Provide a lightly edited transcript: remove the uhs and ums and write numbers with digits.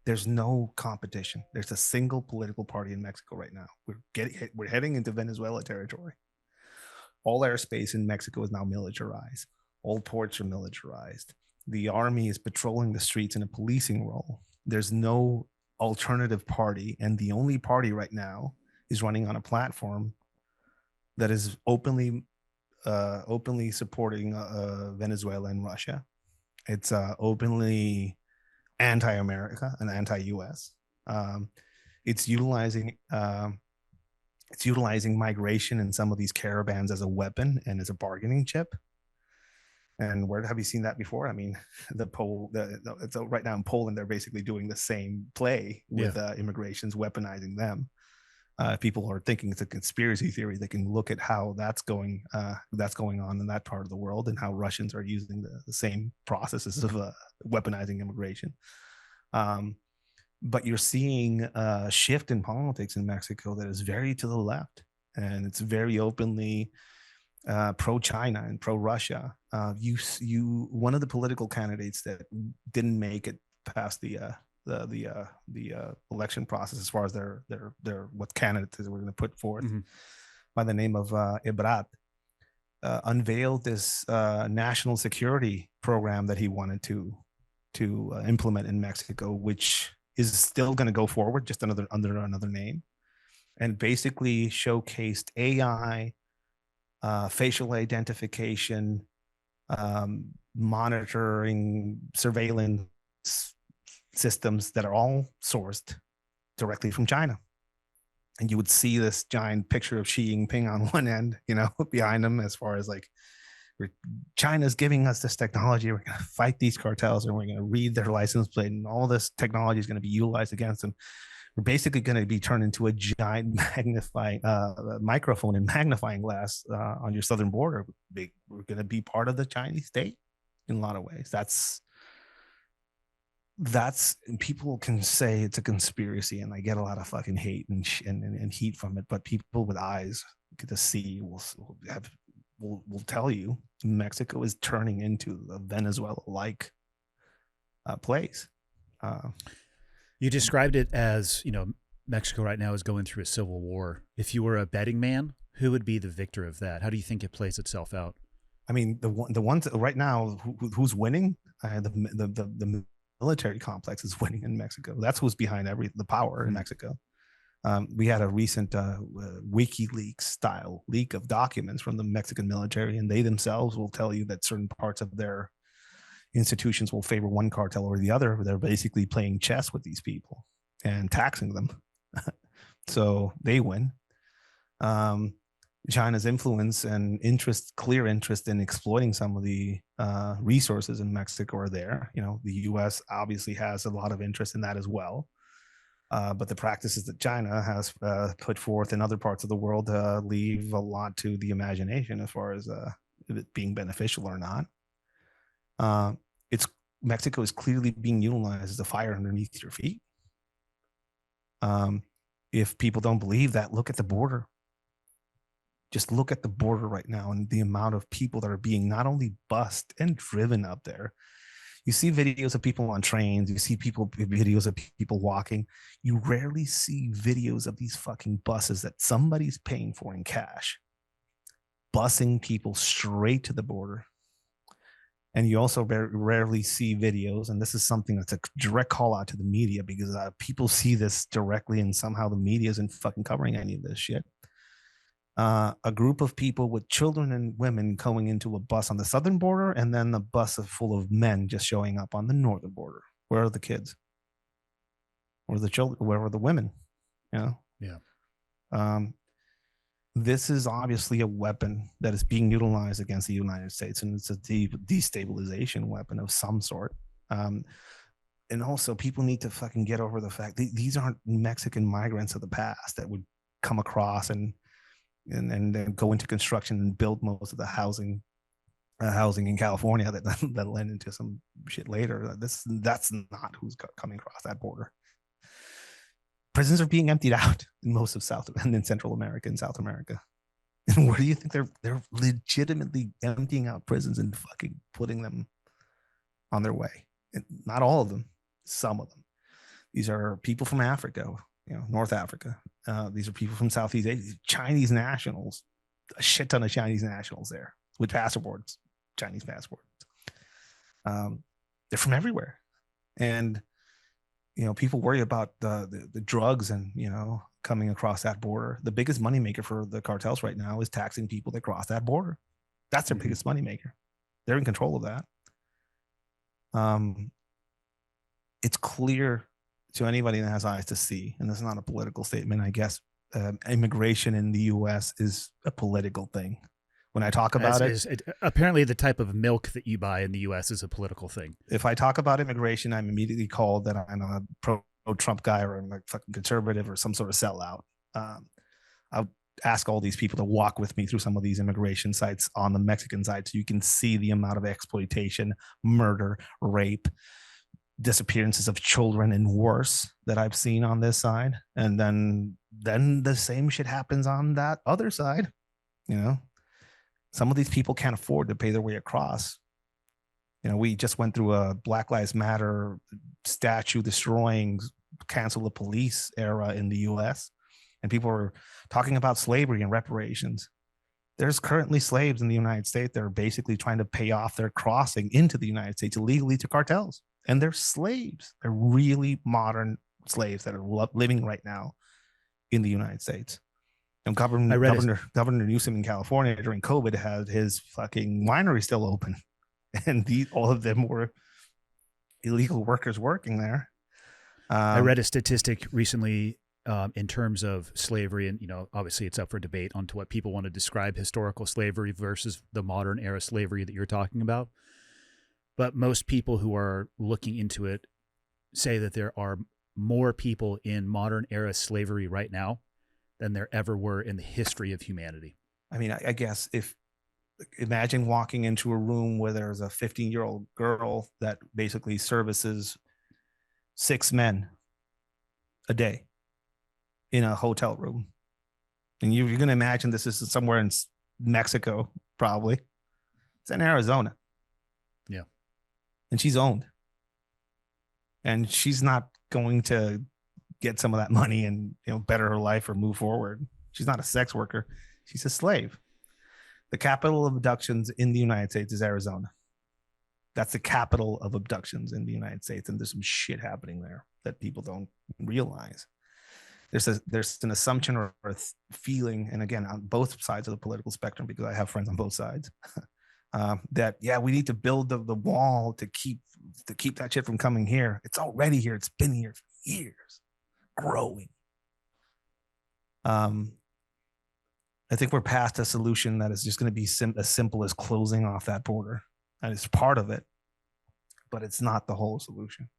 There's no competition. There's a single political party in Mexico right now. We're heading into Venezuela territory. All airspace in Mexico is now militarized. All ports are militarized. The army is patrolling the streets in a policing role. There's no alternative party, and the only party right now is running on a platform that is openly supporting Venezuela and Russia. It's openly anti-America and anti-US. It's utilizing migration in some of these caravans as a weapon and as a bargaining chip. And where have you seen that before? I mean, right now in Poland, they're basically doing the same play with immigrations, weaponizing them. People are thinking it's a conspiracy theory. They can look at how that's going on in that part of the world, and how Russians are using the same processes of weaponizing immigration. But you're seeing a shift in politics in Mexico that is very to the left, and it's very openly pro-China and pro-Russia. One of the political candidates that didn't make it past the election process, as far as their what candidates we're going to put forth, by the name of Ebrard, unveiled this national security program that he wanted to implement in Mexico, which is still going to go forward, just under another name, and basically showcased AI, facial identification, monitoring, surveillance systems that are all sourced directly from China. And you would see this giant picture of Xi Jinping on one end, behind him, as far as like, China's giving us this technology. We're going to fight these cartels, and we're going to read their license plate, and all this technology is going to be utilized against them. We're basically going to be turned into a giant microphone and magnifying glass on your southern border. We're going to be part of the Chinese state in a lot of ways. That's people can say it's a conspiracy, and I get a lot of fucking hate and heat from it. But people with eyes get to see will tell you Mexico is turning into a Venezuela-like place. You described it as, Mexico right now is going through a civil war. If you were a betting man, who would be the victor of that? How do you think it plays itself out? I mean, the ones right now who's winning, the military complex is winning in Mexico. That's who's behind the power in Mexico. We had a recent WikiLeaks style leak of documents from the Mexican military, and they themselves will tell you that certain parts of their institutions will favor one cartel or the other. They're basically playing chess with these people and taxing them. So they win. China's influence and clear interest in exploiting some of the resources in Mexico are there. The US obviously has a lot of interest in that as well. But the practices that China has put forth in other parts of the world leave a lot to the imagination as far as it being beneficial or not. Mexico is clearly being utilized as a fire underneath your feet. If people don't believe that, look at the border. Just look at the border right now and the amount of people that are being not only bussed and driven up there. You see videos of people on trains. You see videos of people walking. You rarely see videos of these fucking buses that somebody's paying for in cash, busing people straight to the border. And you also rarely see videos, and this is something that's a direct call out to the media, because people see this directly, and somehow the media isn't fucking covering any of this shit. A group of people with children and women going into a bus on the southern border, and then a bus full of men just showing up on the northern border. Where are the kids? Where are the children? Where are the women? Yeah. This is obviously a weapon that is being utilized against the United States, and it's a destabilization weapon of some sort. And also, people need to fucking get over the fact these aren't Mexican migrants of the past that would come across and then go into construction and build most of the housing in California that led into some shit later. That's not who's coming across that border. Prisons are being emptied out in most of South and in Central America and South America. And where do you think they're legitimately emptying out prisons and fucking putting them on their way? And not all of them, some of them. These are people from Africa, North Africa. These are people from Southeast Asia, Chinese nationals, a shit ton of Chinese nationals there with passports, Chinese passports. They're from everywhere. And, people worry about the drugs and, coming across that border. The biggest moneymaker for the cartels right now is taxing people that cross that border. That's their biggest moneymaker. They're in control of that. It's clear to anybody that has eyes to see, and this is not a political statement, I guess, immigration in the U.S. is a political thing. When I talk about apparently the type of milk that you buy in the U.S. is a political thing. If I talk about immigration, I'm immediately called that I'm a pro-Trump guy or I'm a fucking conservative or some sort of sellout. I'll ask all these people to walk with me through some of these immigration sites on the Mexican side so you can see the amount of exploitation, murder, rape, disappearances of children and worse that I've seen on this side. And then the same shit happens on that other side. Some of these people can't afford to pay their way across. We just went through a Black Lives Matter statue destroying, cancel the police era in the US. And people are talking about slavery and reparations. There's currently slaves in the United States that are basically trying to pay off their crossing into the United States illegally to cartels. And they're slaves. They're really modern slaves that are living right now in the United States. And Governor Newsom in California during COVID had his fucking winery still open. And all of them were illegal workers working there. I read a statistic recently in terms of slavery, and obviously it's up for debate on to what people want to describe historical slavery versus the modern era slavery that you're talking about. But most people who are looking into it say that there are more people in modern era slavery right now than there ever were in the history of humanity. I mean, I guess imagine walking into a room where there's a 15-year-old girl that basically services 6 men a day in a hotel room. And you're going to imagine this is somewhere in Mexico, probably. It's in Arizona. Yeah. And she's owned. And she's not going to get some of that money and better her life or move forward. She's not a sex worker. She's a slave. The capital of abductions in the United States is Arizona. That's the capital of abductions in the United States. And there's some shit happening there that people don't realize. There's an assumption or a feeling, and again, on both sides of the political spectrum, because I have friends on both sides, that, we need to build the wall to keep that shit from coming here. It's already here. It's been here for years, growing. I think we're past a solution that is just going to be as simple as closing off that border. And it's part of it, but it's not the whole solution.